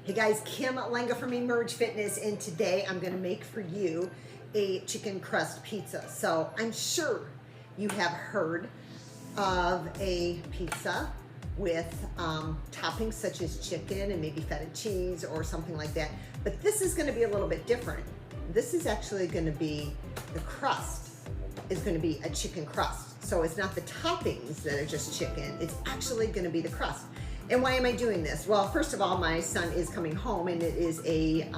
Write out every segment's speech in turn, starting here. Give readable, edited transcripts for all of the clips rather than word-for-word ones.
Hey guys, Kim Lenga from Emerge Fitness, and today I'm going to make for you a chicken crust pizza. So I'm sure you have heard of a pizza with toppings such as chicken and maybe feta cheese or something like that, but this is going to be a little bit different. This is actually going to be, the crust is going to be a chicken crust. So it's not the toppings that are just chicken, it's actually going to be the crust. And why am I doing this? Well, first of all, my son is coming home, and it is a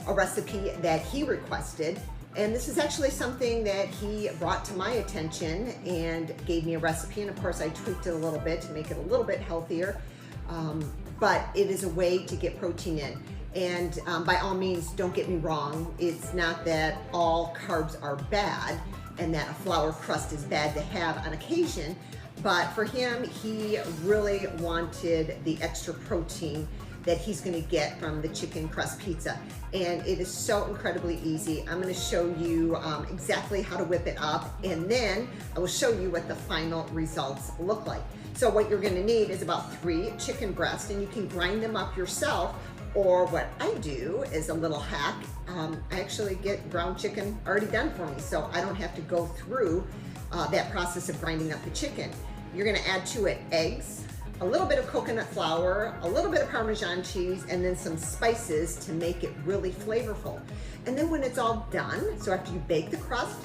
recipe that he requested. And this is actually something that he brought to my attention and gave me a recipe. And of course, I tweaked it a little bit to make it a little bit healthier. But it is a way to get protein in. And by all means, don't get me wrong. It's not that all carbs are bad and that a flour crust is bad to have on occasion. But for him, he really wanted the extra protein that he's gonna get from the chicken crust pizza. And it is so incredibly easy. I'm gonna show you exactly how to whip it up, and then I will show you what the final results look like. So what you're gonna need is about 3 chicken breasts, and you can grind them up yourself, or what I do is a little hack. I actually get ground chicken already done for me, so I don't have to go through that process of grinding up the chicken. You're gonna add to it eggs, a little bit of coconut flour, a little bit of Parmesan cheese, and then some spices to make it really flavorful. And then when it's all done, so after you bake the crust,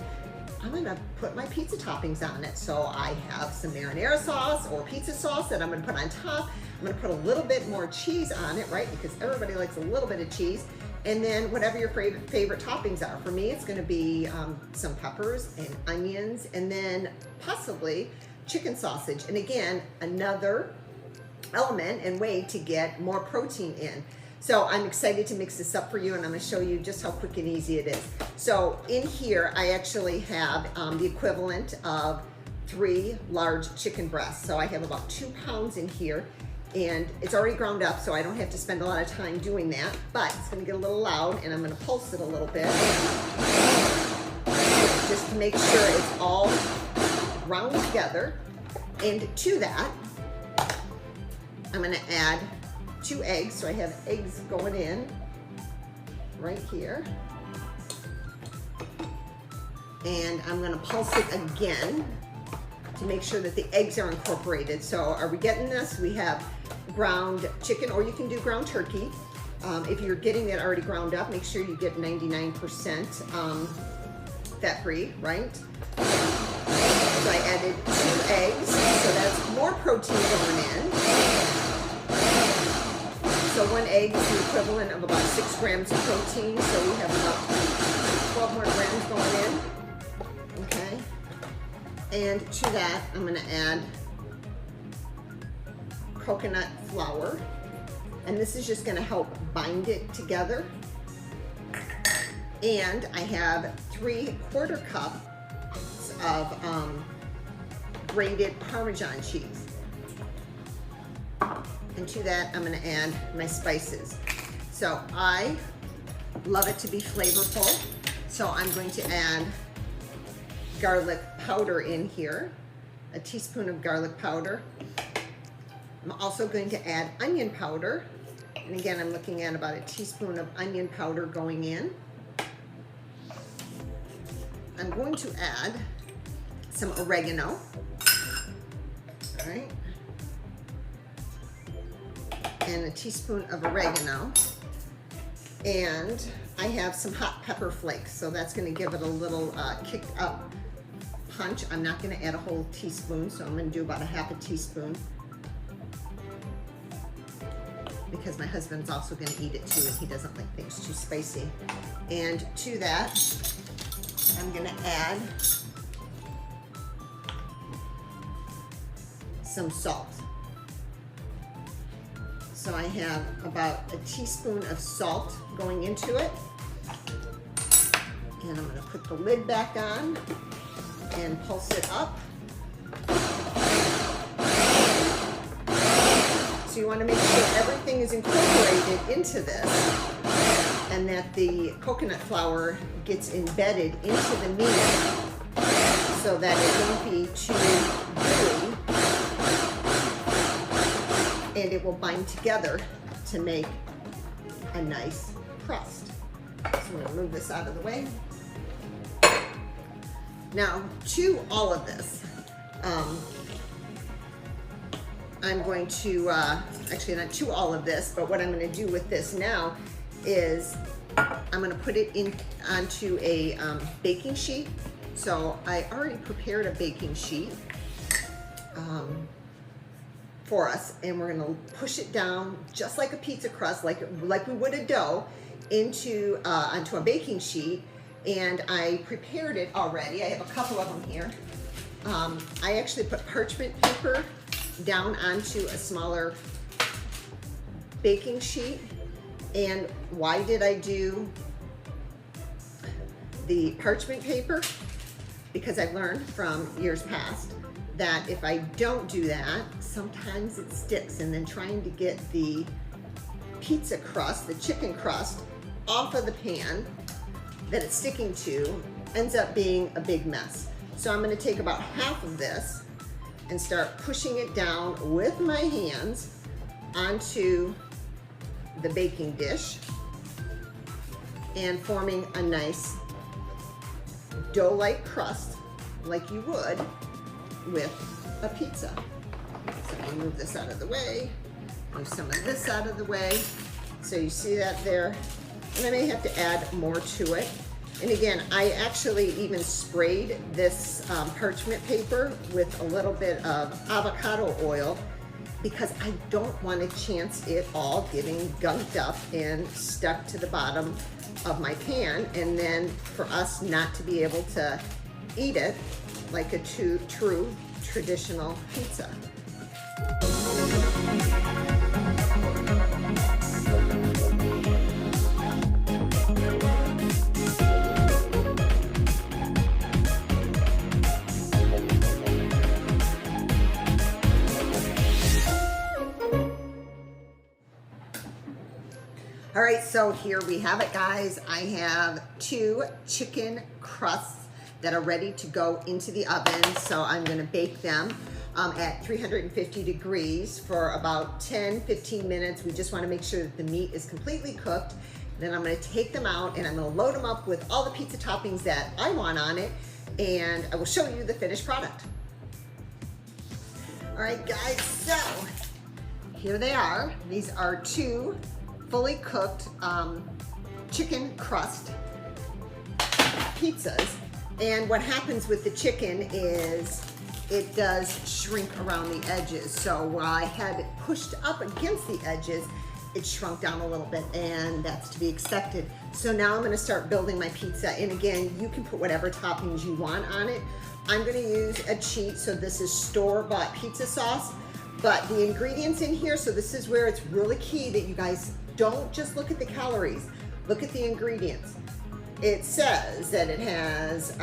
I'm gonna put my pizza toppings on it. So I have some marinara sauce or pizza sauce that I'm gonna put on top. I'm gonna put a little bit more cheese on it, right? Because everybody likes a little bit of cheese. And then whatever your favorite toppings are. For me, it's gonna be some peppers and onions, and then possibly chicken sausage. And again, another element and way to get more protein in. So I'm excited to mix this up for you, and I'm gonna show you just how quick and easy it is. So in here, I actually have the equivalent of 3 large chicken breasts. So I have about 2 pounds in here, and it's already ground up, so I don't have to spend a lot of time doing that, but it's gonna get a little loud, and I'm gonna pulse it a little bit just to make sure it's all ground together. And to that, I'm gonna add 2 eggs. So I have eggs going in right here. And I'm gonna pulse it again to make sure that the eggs are incorporated. So are we getting this? We have ground chicken, or you can do ground turkey. If you're getting it already ground up, make sure you get 99% fat-free, right? So I added 2 eggs, so that's more protein going in. So 1 egg is the equivalent of about 6 grams of protein, so we have about 12 more grams going in, okay? And to that, I'm gonna add coconut flour, and this is just gonna help bind it together. And I have 3/4 cups of grated Parmesan cheese. And to that, I'm gonna add my spices. So I love it to be flavorful, so I'm going to add garlic powder in here, a teaspoon of garlic powder. I'm also going to add onion powder. And again, I'm looking at about a teaspoon of onion powder going in. I'm going to add some oregano, all right, and a teaspoon of oregano, and I have some hot pepper flakes, so that's going to give it a little kicked up punch. I'm not going to add a whole teaspoon, so I'm going to do about a half a teaspoon, because my husband's also going to eat it too, and he doesn't like things too spicy. And to that, I'm going to add some salt. So I have about a teaspoon of salt going into it. And I'm going to put the lid back on and pulse it up. So you want to make sure everything is incorporated into this, and that the coconut flour gets embedded into the meat so that it won't be too gooey, and it will bind together to make a nice crust. So I'm gonna move this out of the way. Now, to all of this, I'm going to, actually not to all of this, but what I'm gonna do with this now is I'm gonna put it in onto a baking sheet. So I already prepared a baking sheet for us, and we're gonna push it down just like a pizza crust, like we would a dough, into onto a baking sheet. And I prepared it already. I have a couple of them here. I actually put parchment paper down onto a smaller baking sheet. And why did I do the parchment paper? Because I've learned from years past that if I don't do that, sometimes it sticks, and then trying to get the pizza crust, the chicken crust, off of the pan that it's sticking to ends up being a big mess. So I'm gonna take about half of this and start pushing it down with my hands onto the baking dish and forming a nice dough-like crust like you would with a pizza. So I'm gonna move this out of the way, move some of this out of the way. So you see that there? And I may have to add more to it. And again, I actually even sprayed this parchment paper with a little bit of avocado oil because I don't want to chance it all getting gunked up and stuck to the bottom of my pan, and then for us not to be able to eat it like a true traditional pizza. All right, so here we have it, guys. I have 2 chicken crusts that are ready to go into the oven. So I'm gonna bake them at 350 degrees for about 10-15 minutes. We just wanna make sure that the meat is completely cooked. Then I'm gonna take them out and I'm gonna load them up with all the pizza toppings that I want on it, and I will show you the finished product. All right, guys, so here they are. These are 2 fully cooked chicken crust pizzas. And what happens with the chicken is it does shrink around the edges. So while I had it pushed up against the edges, it shrunk down a little bit, and that's to be expected. So now I'm gonna start building my pizza. And again, you can put whatever toppings you want on it. I'm gonna use a cheat, so this is store-bought pizza sauce. But the ingredients in here, so this is where it's really key that you guys don't just look at the calories, look at the ingredients. It says that it has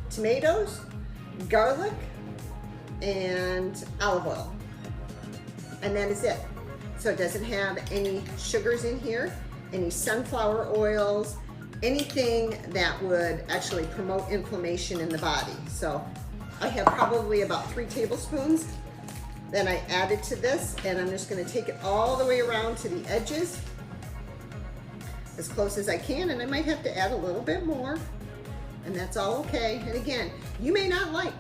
tomatoes, garlic, and olive oil. And that is it. So it doesn't have any sugars in here, any sunflower oils, anything that would actually promote inflammation in the body. So I have probably about 3 tablespoons. Then I added to this, and I'm just gonna take it all the way around to the edges as close as I can, and I might have to add a little bit more, and that's all okay. And again, you may not like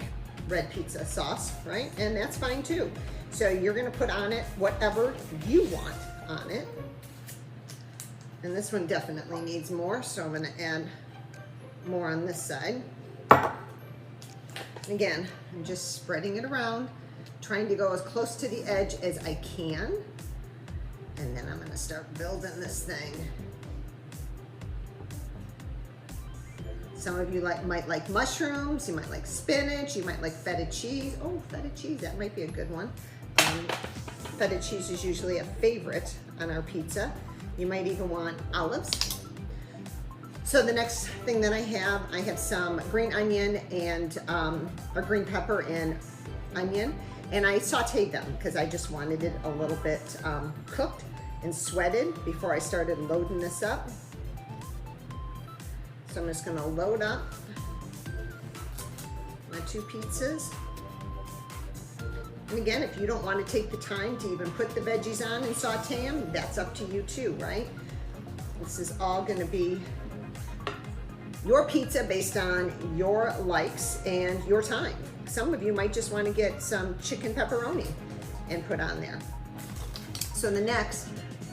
red pizza sauce, right? And that's fine too. So you're gonna put on it whatever you want on it. And this one definitely needs more, so I'm gonna add more on this side. And again, I'm just spreading it around, trying to go as close to the edge as I can. And then I'm gonna start building this thing. Some of you might like mushrooms, you might like spinach, you might like feta cheese. Oh, feta cheese, that might be a good one. Feta cheese is usually a favorite on our pizza. You might even want olives. So the next thing that I have some green onion and or green pepper and onion, and I sauteed them because I just wanted it a little bit cooked and sweated before I started loading this up. So I'm just gonna load up my 2 pizzas. And again, if you don't want to take the time to even put the veggies on and saute them, that's up to you too, right? This is all going to be your pizza based on your likes and your time. Some of you might just want to get some chicken pepperoni and put on there. So the next,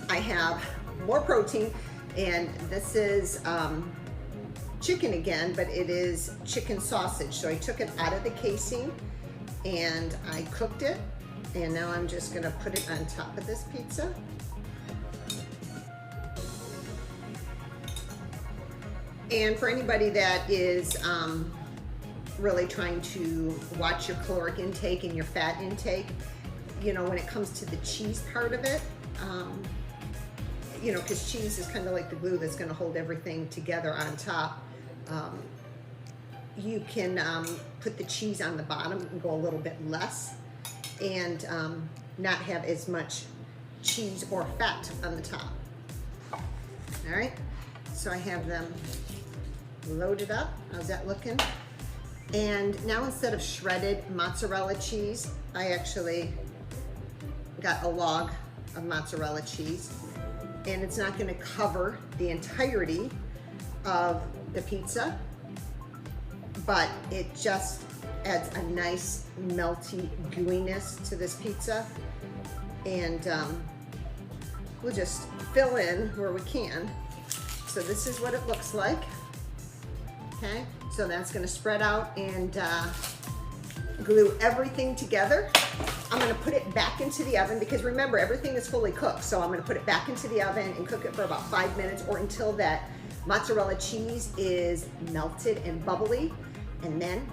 I have more protein, and this is chicken again, but it is chicken sausage. So I took it out of the casing and I cooked it, and now I'm just gonna put it on top of this pizza. And for anybody that is really trying to watch your caloric intake and your fat intake, you know, when it comes to the cheese part of it, you know, because cheese is kind of like the glue that's going to hold everything together on top. You can put the cheese on the bottom and go a little bit less, and not have as much cheese or fat on the top. All right, so I have them loaded up. How's that looking? And now instead of shredded mozzarella cheese, I actually got a log of mozzarella cheese, and it's not going to cover the entirety of the pizza, but it just adds a nice melty gooiness to this pizza. And we'll just fill in where we can. So this is what it looks like. Okay, so that's going to spread out and glue everything together. I'm going to put it back into the oven because remember, everything is fully cooked. So I'm going to put it back into the oven and cook it for about 5 minutes, or until that mozzarella cheese is melted and bubbly, and then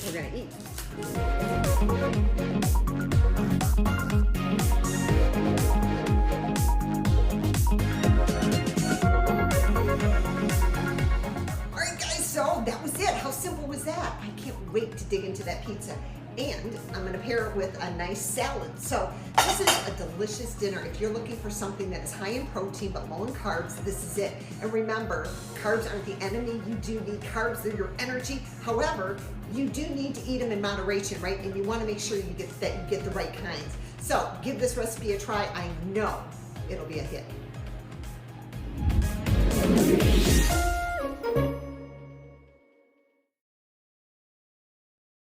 we're going to eat. So that was it. How simple was that? I can't wait to dig into that pizza. And I'm going to pair it with a nice salad. So this is a delicious dinner. If you're looking for something that is high in protein but low in carbs, this is it. And remember, carbs aren't the enemy. You do need carbs. They're your energy. However, you do need to eat them in moderation, right? And you want to make sure you get the right kinds. So give this recipe a try. I know it'll be a hit.